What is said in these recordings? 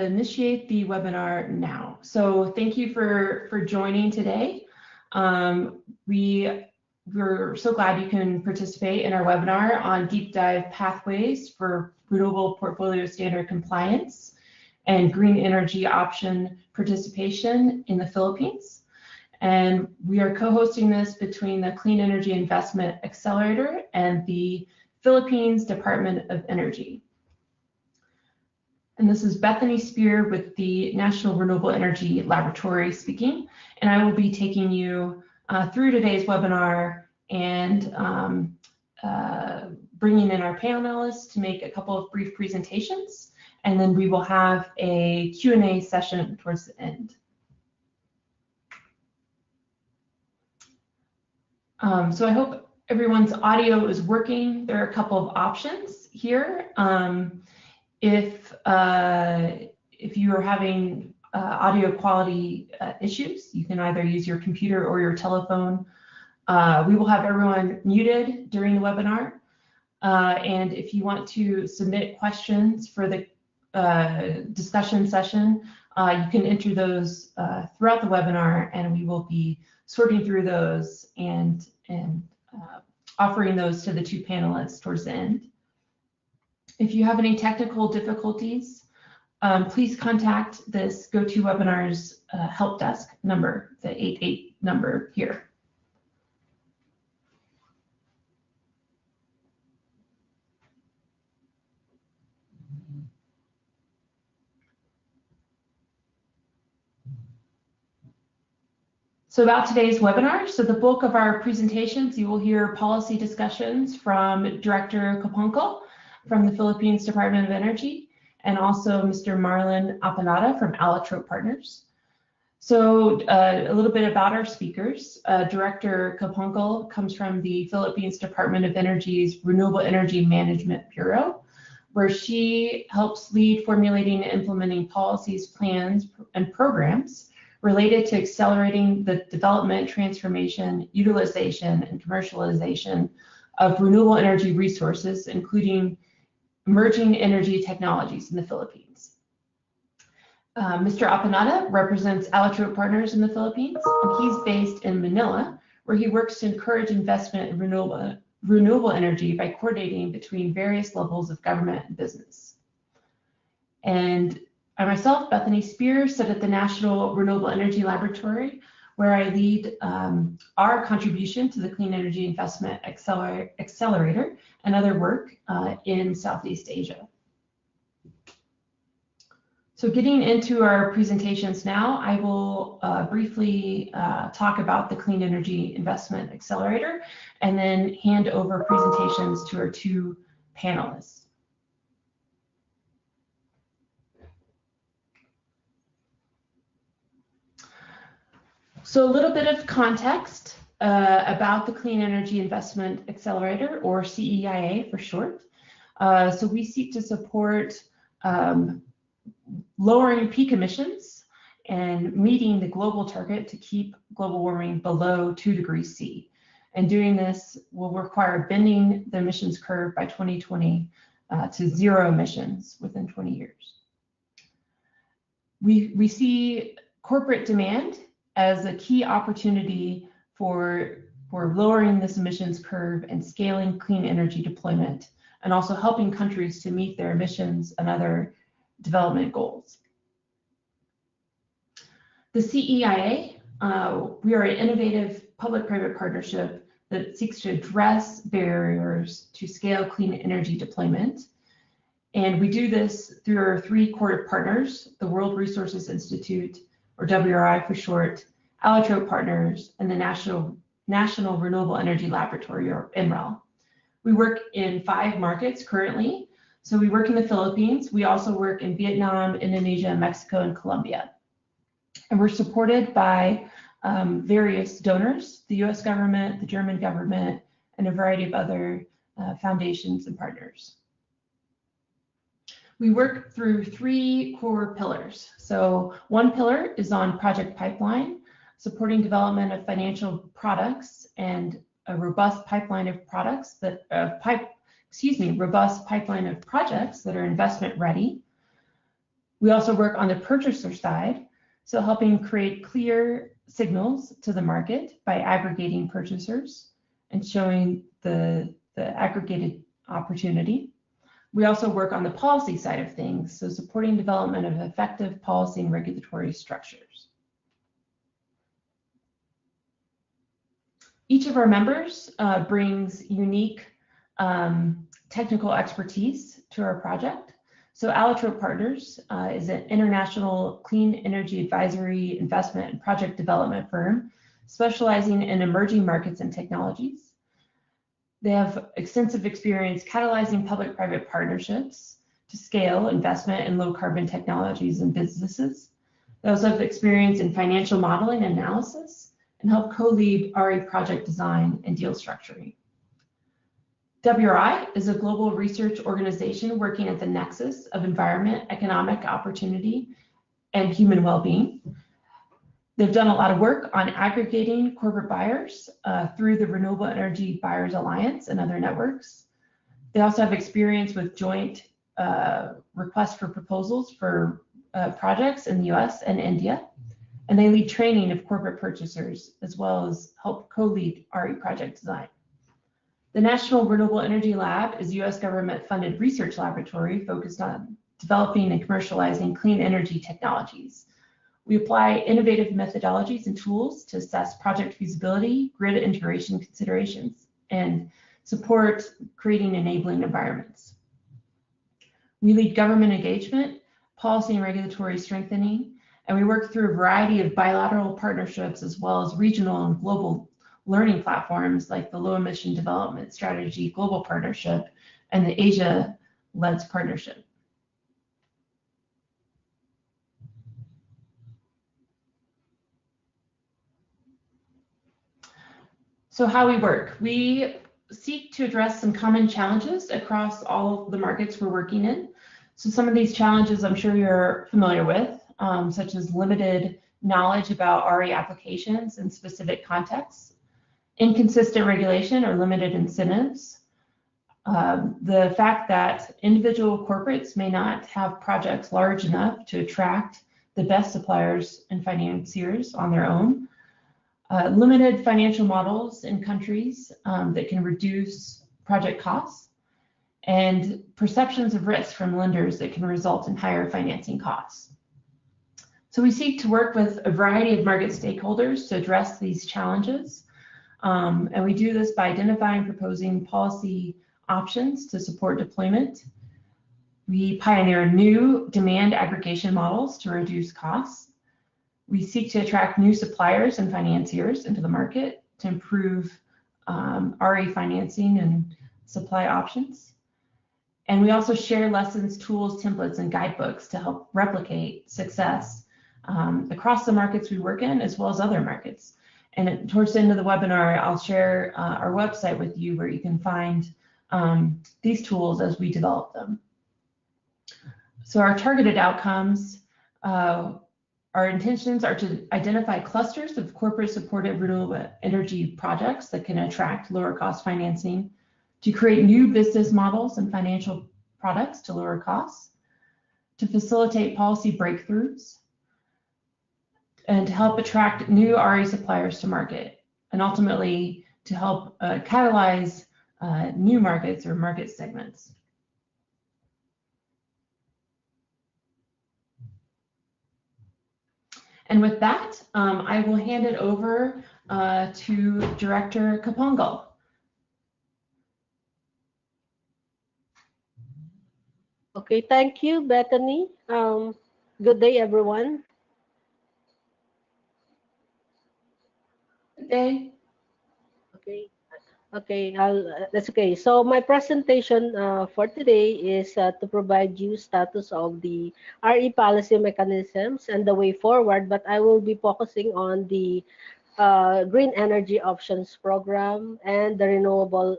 initiate the webinar now. So thank you for joining today. We're so glad you can participate in our webinar on deep dive pathways for Renewable Portfolio Standard compliance and green energy option participation in the Philippines. And we are co-hosting this between the Clean Energy Investment Accelerator and the Philippines Department of Energy. And this is Bethany Spear with the National Renewable Energy Laboratory speaking, and I will be taking you through today's webinar and bringing in our panelists to make a couple of brief presentations, and then we will have a Q&A session towards the end. So I hope everyone's audio is working. There are a couple of options here. If you are having audio quality issues, you can either use your computer or your telephone. We will have everyone muted during the webinar. And if you want to submit questions for the discussion session, you can enter those throughout the webinar, and we will be sorting through those and offering those to the two panelists towards the end. If you have any technical difficulties, please contact this GoToWebinar's help desk number, the 88 number here. So about today's webinar, so the bulk of our presentations, you will hear policy discussions from Director Kaponkal from the Philippines Department of Energy, and also Mr. Marlon Apanada from Allotrope Partners. So a little bit about our speakers. Director Kaponkal comes from the Philippines Department of Energy's Renewable Energy Management Bureau, where she helps lead formulating and implementing policies, plans, and programs related to accelerating the development, transformation, utilization, and commercialization of renewable energy resources, including emerging energy technologies in the Philippines. Mr. Apanada represents Allotrope Partners in the Philippines, and he's based in Manila, where he works to encourage investment in renewable energy by coordinating between various levels of government and business. And I myself, Bethany Spear, sit at the National Renewable Energy Laboratory, where I lead our contribution to the Clean Energy Investment Accelerator and other work in Southeast Asia. So getting into our presentations now, I will briefly talk about the Clean Energy Investment Accelerator and then hand over presentations to our two panelists. So a little bit of context about the Clean Energy Investment Accelerator, or CEIA for short. So we seek to support lowering peak emissions and meeting the global target to keep global warming below 2 degrees C. And doing this will require bending the emissions curve by 2020 to zero emissions within 20 years. We see corporate demand as a key opportunity for lowering this emissions curve and scaling clean energy deployment, and also helping countries to meet their emissions and other development goals. The CEIA, we are an innovative public-private partnership that seeks to address barriers to scale clean energy deployment. And we do this through our three core partners, the World Resources Institute, or WRI for short, Allotrope Partners, and the National Renewable Energy Laboratory, or NREL. We work in 5 markets currently. So we work in the Philippines. We also work in Vietnam, Indonesia, Mexico, and Colombia. And we're supported by various donors, the US government, the German government, and a variety of other foundations and partners. We work through 3 core pillars. So one pillar is on project pipeline, supporting development of financial products and a robust pipeline of products that robust pipeline of projects that are investment ready. We also work on the purchaser side, so helping create clear signals to the market by aggregating purchasers and showing the aggregated opportunity. We also work on the policy side of things, so supporting development of effective policy and regulatory structures. Each of our members brings unique technical expertise to our project. So Allotrope Partners is an international clean energy advisory, investment, and project development firm specializing in emerging markets and technologies. They have extensive experience catalyzing public-private partnerships to scale investment in low-carbon technologies and businesses. They also have experience in financial modeling and analysis and help co-lead RE project design and deal structuring. WRI is a global research organization working at the nexus of environment, economic opportunity, and human well-being. They've done a lot of work on aggregating corporate buyers through the Renewable Energy Buyers Alliance and other networks. They also have experience with joint requests for proposals for projects in the US and India. And they lead training of corporate purchasers as well as help co-lead RE project design. The National Renewable Energy Lab is a US government-funded research laboratory focused on developing and commercializing clean energy technologies. We apply innovative methodologies and tools to assess project feasibility, grid integration considerations, and support creating enabling environments. We lead government engagement, policy and regulatory strengthening, and we work through a variety of bilateral partnerships as well as regional and global learning platforms like the Low Emission Development Strategy Global Partnership and the Asia LEDS Partnership. So how we work. We seek to address some common challenges across all the markets we're working in. So some of these challenges I'm sure you're familiar with, such as limited knowledge about RE applications in specific contexts, inconsistent regulation or limited incentives, the fact that individual corporates may not have projects large enough to attract the best suppliers and financiers on their own, limited financial models in countries that can reduce project costs, and perceptions of risk from lenders that can result in higher financing costs. So we seek to work with a variety of market stakeholders to address these challenges. And we do this by identifying and proposing policy options to support deployment. We pioneer new demand aggregation models to reduce costs. We seek to attract new suppliers and financiers into the market to improve RE financing and supply options. And we also share lessons, tools, templates, and guidebooks to help replicate success across the markets we work in, as well as other markets. And towards the end of the webinar, I'll share our website with you where you can find these tools as we develop them. So our targeted outcomes, our intentions are to identify clusters of corporate-supported renewable energy projects that can attract lower cost financing, to create new business models and financial products to lower costs, to facilitate policy breakthroughs, and to help attract new RE suppliers to market, and ultimately to help catalyze new markets or market segments. And with that, I will hand it over to Director Kapongo. Okay, thank you, Bethany. Good day, everyone. Good day. Okay, that's okay. So my presentation for today is to provide you status of the RE policy mechanisms and the way forward, but I will be focusing on the Green Energy Options Program and the Renewable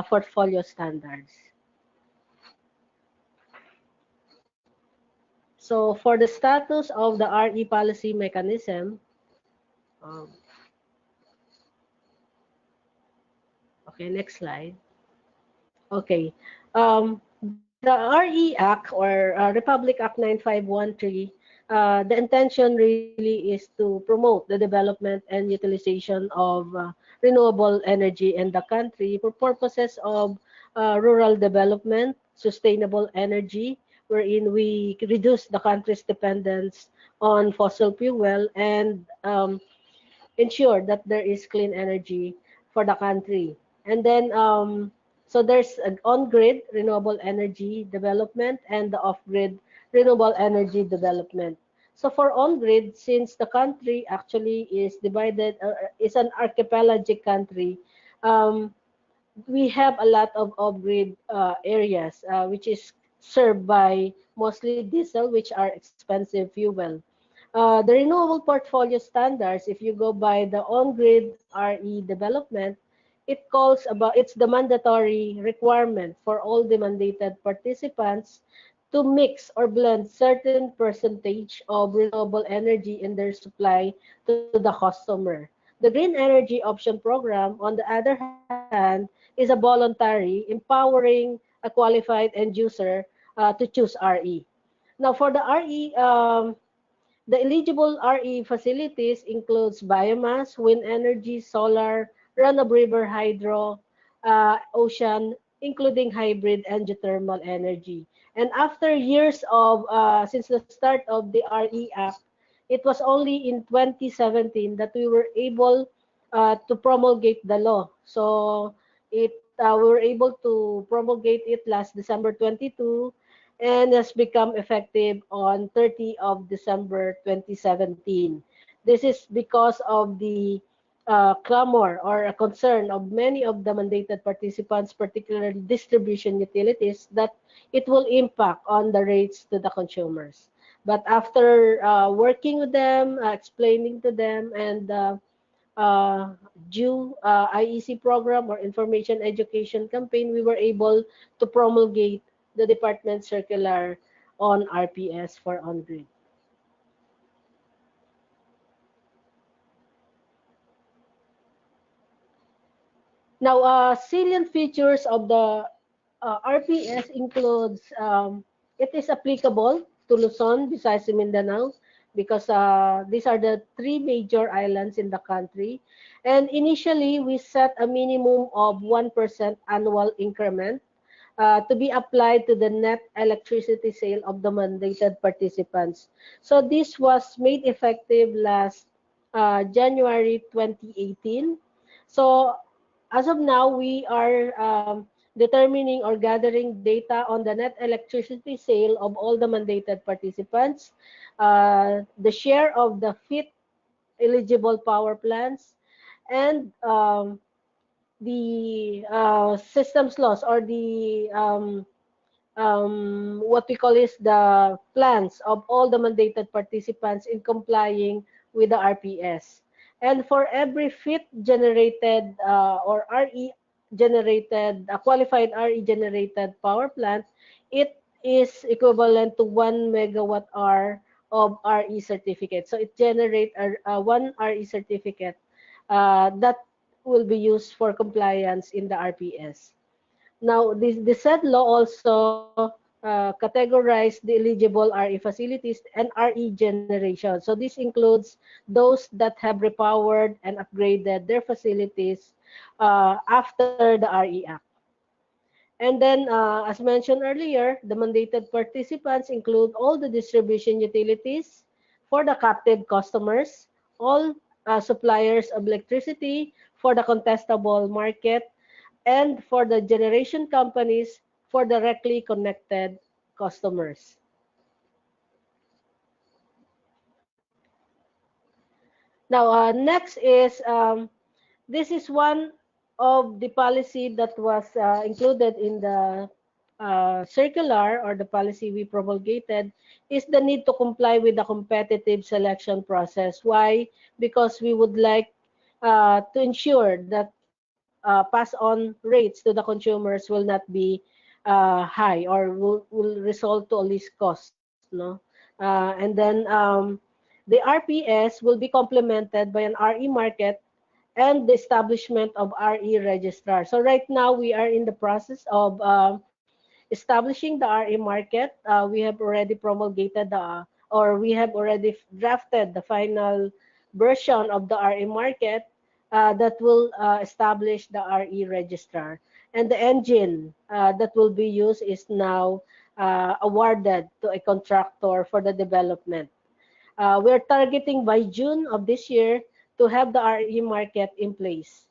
Portfolio Standards. So for the status of the RE policy mechanism, okay, next slide. Okay, the RE Act or Republic Act 9513, the intention really is to promote the development and utilization of renewable energy in the country for purposes of rural development, sustainable energy, wherein we reduce the country's dependence on fossil fuel and ensure that there is clean energy for the country. And then, so there's an on-grid renewable energy development and the off-grid renewable energy development. So for on-grid, since the country actually is divided, is an archipelagic country, um, we have a lot of off-grid areas, which is served by mostly diesel, which are expensive fuel. The Renewable Portfolio Standards, if you go by the on-grid RE development, it calls about, it's the mandatory requirement for all the mandated participants to mix or blend certain percentage of renewable energy in their supply to the customer. The Green Energy Option Program, on the other hand, is a voluntary, empowering a qualified end user to choose RE. Now, for the RE, the eligible RE facilities includes biomass, wind energy, solar, run-of-river hydro, ocean, including hybrid and geothermal energy. And after years of, since the start of the RE Act, it was only in 2017 that we were able to promulgate the law. So we were able to promulgate it last December 22, and has become effective on 30 of December 2017. This is because of the clamor or a concern of many of the mandated participants, particularly distribution utilities, that it will impact on the rates to the consumers. But after working with them, explaining to them, and due IEC program or information education campaign, we were able to promulgate the department circular on RPS for on-grid. Now, salient features of the RPS includes it is applicable to Luzon, Visayas, and Mindanao because these are the three major islands in the country. And initially, we set a minimum of 1% annual increment to be applied to the net electricity sale of the mandated participants. So this was made effective last January 2018. So as of now, we are determining or gathering data on the net electricity sale of all the mandated participants, the share of the FIT eligible power plants, and the systems loss or the what we call is the plans of all the mandated participants in complying with the RPS. And for every FIT generated or RE generated, a qualified RE generated power plant, it is equivalent to 1 megawatt hour of RE certificate. So it generates a 1 RE certificate that will be used for compliance in the RPS. Now, the said law also categorized the eligible RE facilities and RE generation. So this includes those that have repowered and upgraded their facilities after the RE Act. And then, as mentioned earlier, the mandated participants include all the distribution utilities for the captive customers, all suppliers of electricity for the contestable market, and for the generation companies for directly connected customers. Now, next is, this is one of the policy that was included in the circular or the policy we promulgated, is the need to comply with the competitive selection process. Why? Because we would like to ensure that pass-on rates to the consumers will not be high or will result to a least cost. No? And then the RPS will be complemented by an RE market and the establishment of RE registrar. So right now we are in the process of establishing the RE market. We have already promulgated or we have already drafted the final version of the RE market that will establish the RE registrar. And the engine that will be used is now awarded to a contractor for the development. We're targeting by June of this year to have the RE market in place.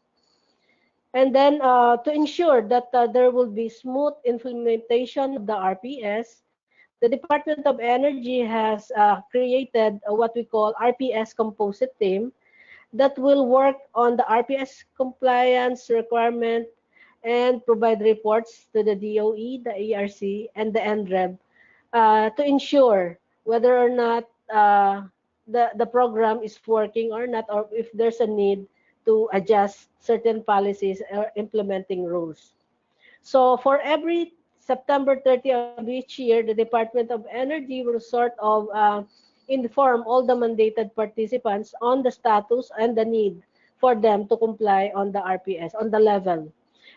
And then to ensure that there will be smooth implementation of the RPS, the Department of Energy has created what we call RPS composite team that will work on the RPS compliance requirement and provide reports to the DOE, the ERC, and the NREL to ensure whether or not the program is working or not, or if there's a need to adjust certain policies or implementing rules. So for every September 30th of each year, the Department of Energy will sort of inform all the mandated participants on the status and the need for them to comply on the RPS, on the level.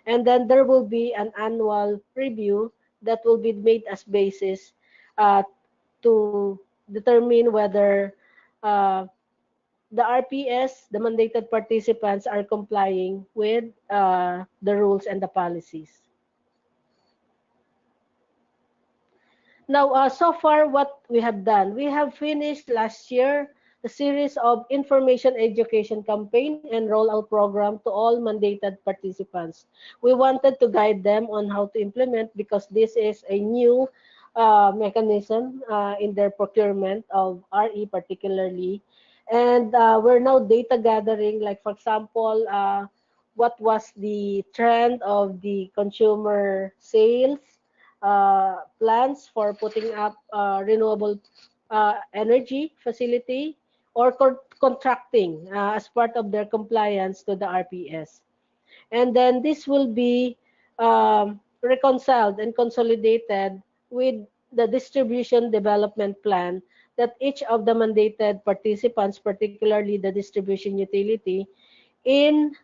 And then there will be an annual review that will be made as basis to determine whether the RPS, the mandated participants, are complying with the rules and the policies. Now, so far, what we have done, we have finished last year a series of information education campaign and rollout program to all mandated participants. We wanted to guide them on how to implement because this is a new mechanism in their procurement of RE particularly. And we're now data gathering, like for example, what was the trend of the consumer sales plans for putting up renewable energy facility or contracting as part of their compliance to the RPS. And then this will be reconciled and consolidated with the distribution development plan that each of the mandated participants, particularly the distribution utility, in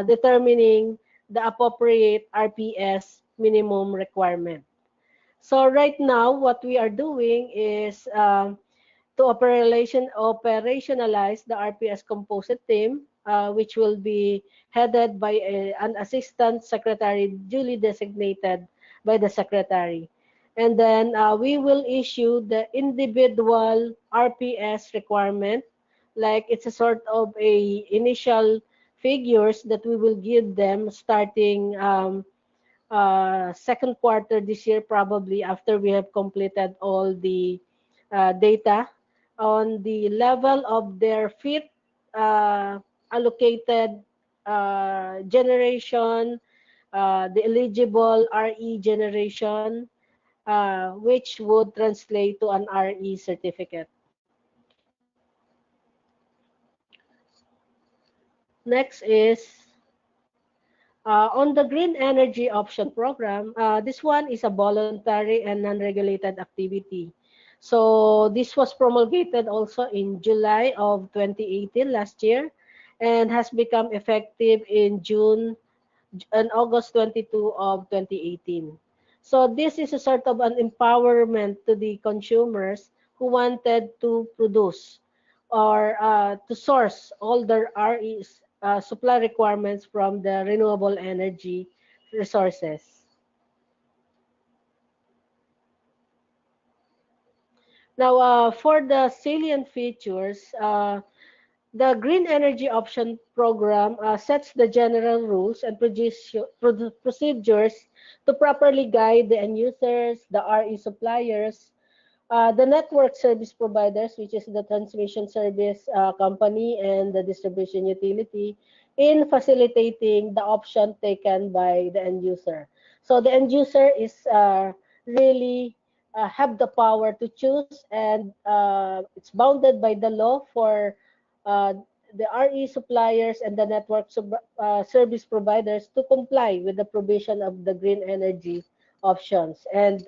determining the appropriate RPS minimum requirement. So right now, what we are doing is to operationalize the RPS composite team, which will be headed by an assistant secretary duly designated by the secretary. And then we will issue the individual RPS requirement, like it's a sort of a initial figures that we will give them starting second quarter this year, probably after we have completed all the data on the level of their FIT allocated generation, the eligible RE generation, which would translate to an RE certificate. Next is on the Green Energy Option Program. This one is a voluntary and non-regulated activity. So this was promulgated also in July of 2018 last year and has become effective in June and August 22 of 2018. So this is a sort of an empowerment to the consumers who wanted to produce or to source all their REs supply requirements from the renewable energy resources. Now, for the salient features, the Green Energy Option Program sets the general rules and procedures to properly guide the end users, the RE suppliers, the network service providers, which is the transmission service company and the distribution utility, in facilitating the option taken by the end user. So the end user is really have the power to choose, and it's bounded by the law for the RE suppliers and the network service providers to comply with the provision of the green energy options. And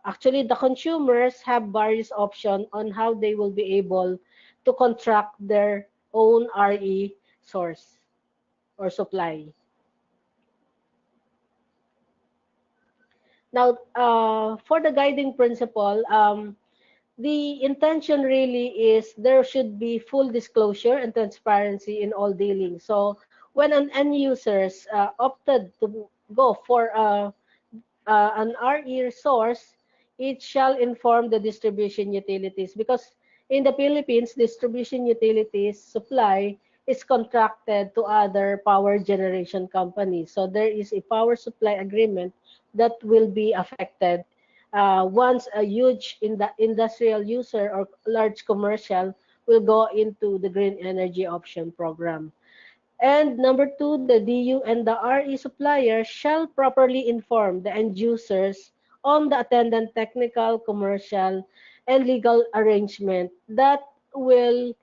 actually, the consumers have various options on how they will be able to contract their own RE source or supply. Now, for the guiding principle, the intention really is there should be full disclosure and transparency in all dealings. So when an end users opted to go for an RE source, it shall inform the distribution utilities, because in the Philippines, distribution utilities supply is contracted to other power generation companies. So there is a power supply agreement that will be affected once a huge industrial user or large commercial will go into the green energy option program. And number two, the DU and the RE supplier shall properly inform the end users on the attendant technical, commercial, and legal arrangement that will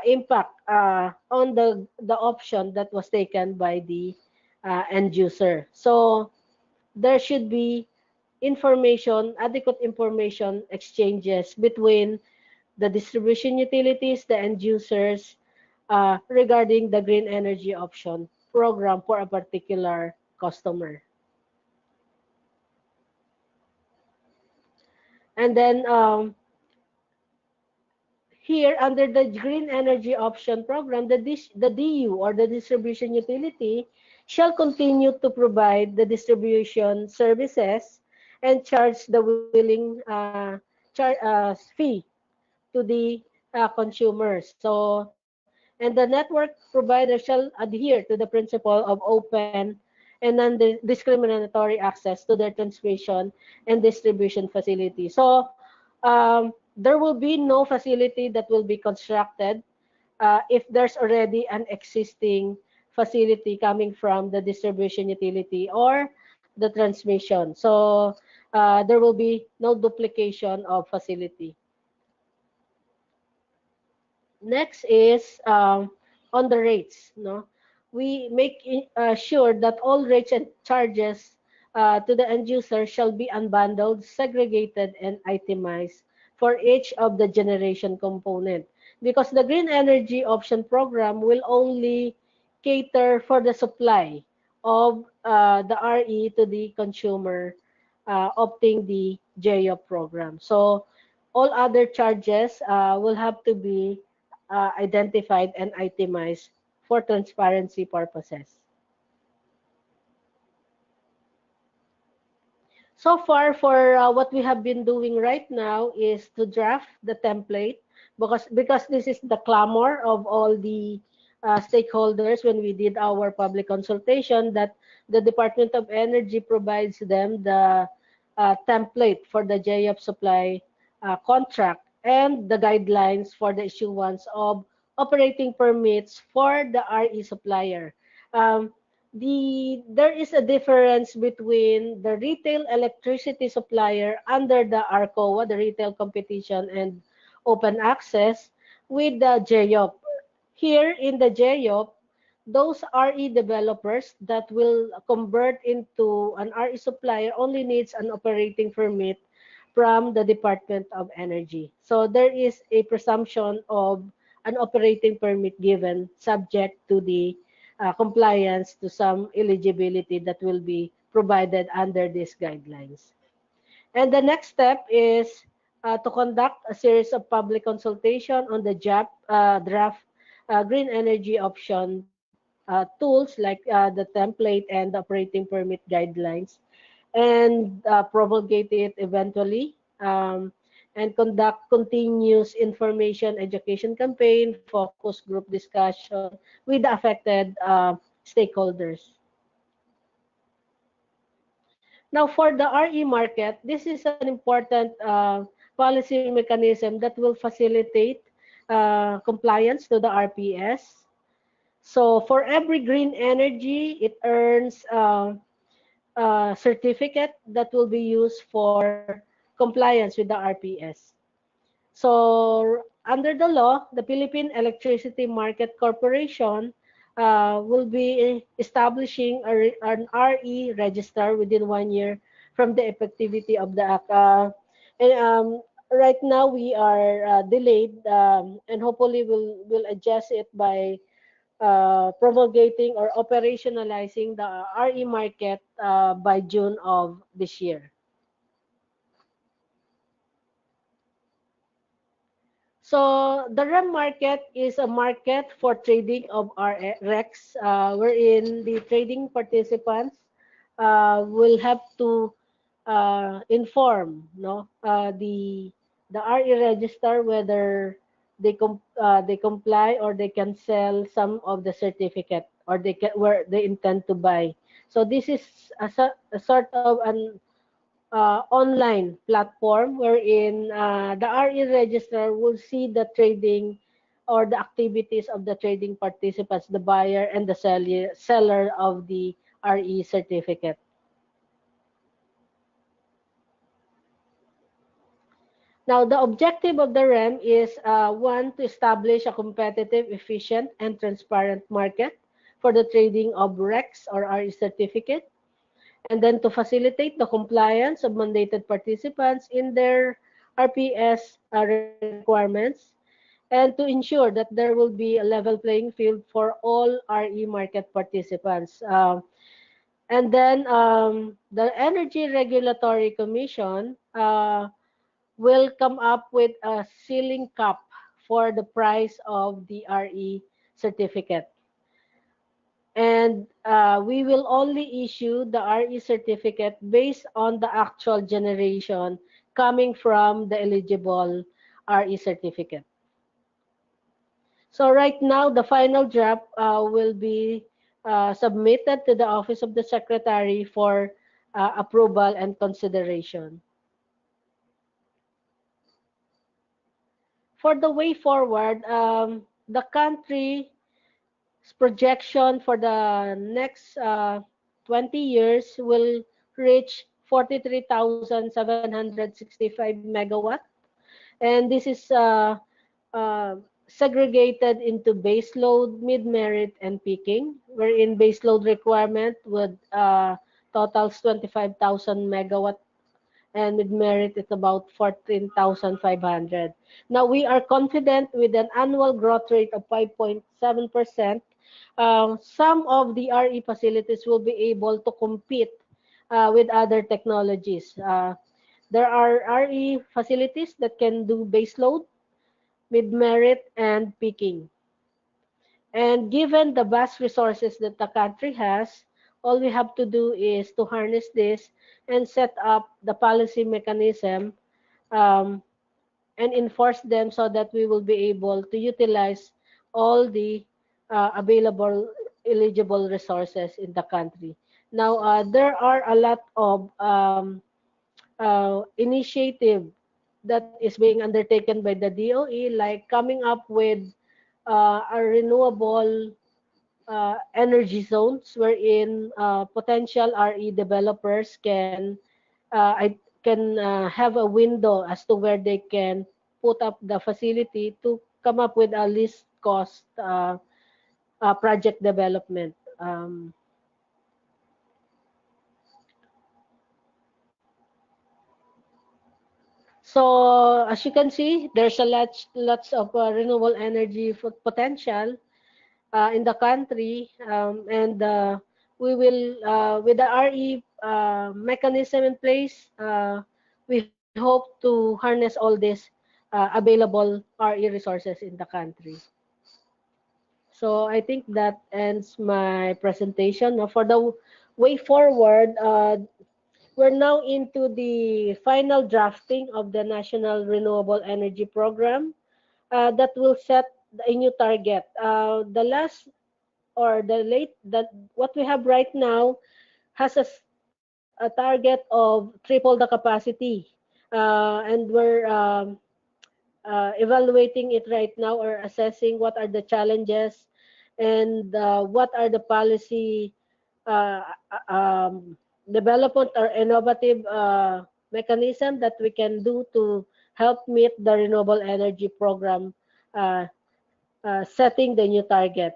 impact on the option that was taken by the end user. So there should be information, adequate information exchanges between the distribution utilities, the end users, regarding the green energy option program for a particular customer. And then here, under the green energy option program, the DU or the distribution utility shall continue to provide the distribution services and charge the willing fee to the consumers. So, and the network provider shall adhere to the principle of open and non-discriminatory access to their transmission and distribution facility. So, there will be no facility that will be constructed if there's already an existing facility coming from the distribution utility or the transmission. So, there will be no duplication of facility. Next is on the rates. No, we make sure that all rates and charges to the end user shall be unbundled, segregated, and itemized for each of the generation component. Because the green energy option program will only cater for the supply of the RE to the consumer opting the GEOP program. So all other charges will have to be identified and itemized for transparency purposes. So far, for what we have been doing right now is to draft the template, because this is the clamor of all the stakeholders when we did our public consultation, that the Department of Energy provides them the template for the GEOP supply contract and the guidelines for the issuance of operating permits for the RE supplier. Um, there is a difference between the retail electricity supplier under the ARCOA, the Retail Competition and Open Access, with the GEOP. Here in the GEOP, those RE developers that will convert into an RE supplier only needs an operating permit from the Department of Energy. So there is a presumption of an operating permit given, subject to the compliance to some eligibility that will be provided under these guidelines. And the next step is to conduct a series of public consultation on the draft green energy option tools, like the template and the operating permit guidelines, and promulgate it eventually, and conduct continuous information education campaign, focus group discussion with the affected stakeholders. Now, for the RE market, this is an important policy mechanism that will facilitate compliance to the RPS. So for every green energy, it earns a certificate that will be used for compliance with the RPS. So under the law, the Philippine Electricity Market Corporation will be establishing an RE register within 1 year from the effectivity of the act. Right now we are delayed, and hopefully we'll adjust it by promulgating or operationalizing the RE market by June of this year. So the REM market is a market for trading of RECs, wherein the trading participants will have to inform, no, the RE register whether they comply or they can sell some of the certificate, or they can, where they intend to buy. So this is a sort of an online platform wherein the RE registrar will see the trading or the activities of the trading participants, the buyer and the seller of the RE certificate. Now, the objective of the REM is one, to establish a competitive, efficient, and transparent market for the trading of RECs or RE certificate, and then to facilitate the compliance of mandated participants in their RPS requirements, and to ensure that there will be a level playing field for all RE market participants. And then the Energy Regulatory Commission will come up with a ceiling cap for the price of the RE certificate. And we will only issue the RE certificate based on the actual generation coming from the eligible RE certificate. So right now, the final draft will be submitted to the Office of the Secretary for approval and consideration. For the way forward, the country's projection for the next 20 years will reach 43,765 megawatt. And this is uh, segregated into base load, mid-merit, and peaking, wherein base load requirement would totals 25,000 megawatt, and mid-merit is about 14,500. Now, we are confident with an annual growth rate of 5.7%. Some of the RE facilities will be able to compete with other technologies. There are RE facilities that can do base load, mid-merit, and peaking. And given the vast resources that the country has, all we have to do is to harness this and set up the policy mechanism um, and enforce them so that we will be able to utilize all the available eligible resources in the country. Now, there are a lot of initiative that is being undertaken by the DOE, like coming up with a renewable energy zones wherein potential RE developers can have a window as to where they can put up the facility to come up with a least cost project development. So as you can see, there's a lots of renewable energy potential in the country, and we will, with the RE mechanism in place, we hope to harness all these available RE resources in the country. So I think that ends my presentation. Now, for the way forward, we're now into the final drafting of the National Renewable Energy Program that will set a new target. The last or the late that what we have right now has a target of triple the capacity, and we're evaluating it right now, or assessing what are the challenges and what are the policy uh, development or innovative mechanism that we can do to help meet the renewable energy program, uh, setting the new target,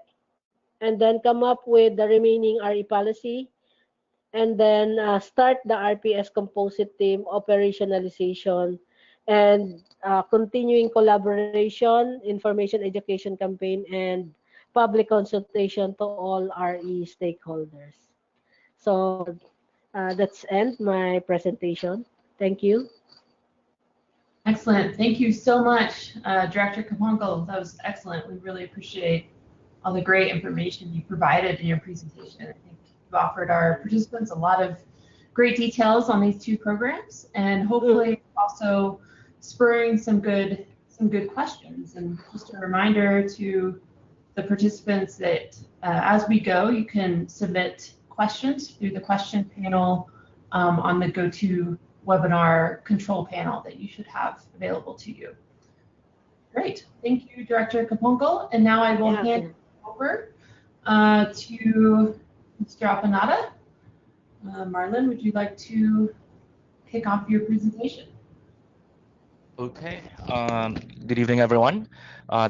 and then come up with the remaining RE policy, and then start the RPS composite team operationalization, and continuing collaboration, information education campaign, and public consultation to all RE stakeholders. So that's end my presentation. Thank you. Excellent. Thank you so much, Director Kaponkal. That was excellent. We really appreciate all the great information you provided in your presentation. I think you've offered our participants a lot of great details on these two programs, and hopefully also spurring some good questions. And just a reminder to the participants that as we go, you can submit questions through the question panel on the GoToWebinar control panel that you should have available to you. Great. Thank you, Director Kaponkal. And now I will hand it over to Mr. Apanada. Marlon, would you like to kick off your presentation? Okay. Good evening, everyone.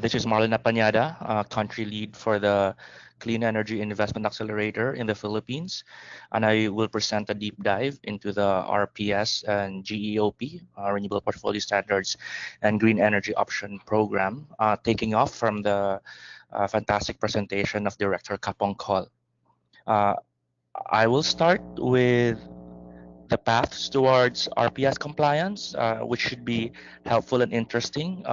This is Marlon Apanada, country lead for the Clean Energy Investment Accelerator in the Philippines, and I will present a deep dive into the RPS and GEOP, Renewable Portfolio Standards, and Green Energy Option Program, taking off from the fantastic presentation of Director Kaponkal. I will start with the paths towards RPS compliance, which should be helpful and interesting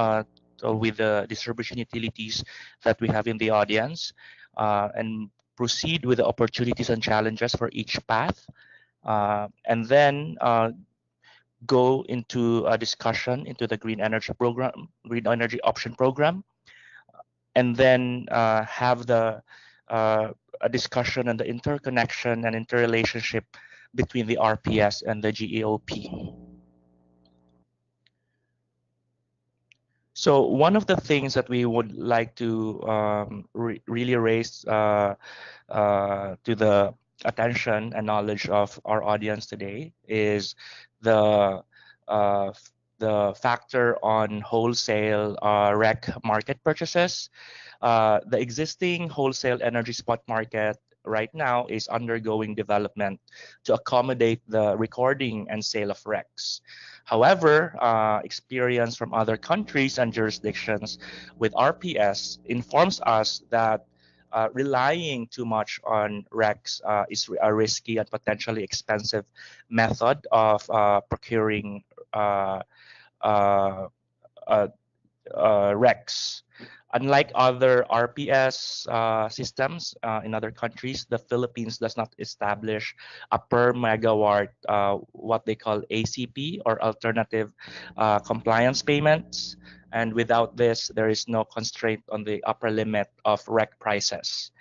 with the distribution utilities that we have in the audience, and proceed with the opportunities and challenges for each path, and then go into a discussion into the Green Energy Program, Green Energy Option Program, and then have the a discussion on the interconnection and interrelationship between the RPS and the GEOP. So one of the things that we would like to really raise to the attention and knowledge of our audience today is the factor on wholesale REC market purchases. The existing wholesale energy spot market right now is undergoing development to accommodate the recording and sale of RECs. However, experience from other countries and jurisdictions with RPS informs us that relying too much on RECs is a risky and potentially expensive method of procuring RECs. Unlike other RPS systems in other countries, the Philippines does not establish a per megawatt, what they call ACP, or alternative compliance payments. And without this, there is no constraint on the upper limit of REC prices.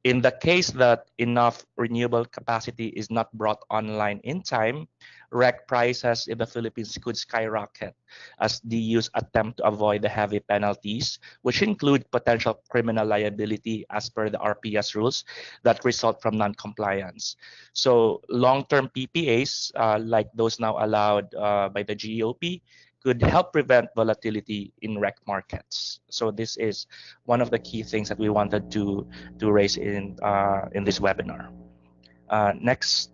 In the case that enough renewable capacity is not brought online in time, REC prices in the Philippines could skyrocket as DUs attempt to avoid the heavy penalties, which include potential criminal liability as per the RPS rules that result from non-compliance. So long-term PPAs, like those now allowed by the GEOP, could help prevent volatility in REC markets. So this is one of the key things that we wanted to raise in this webinar. Next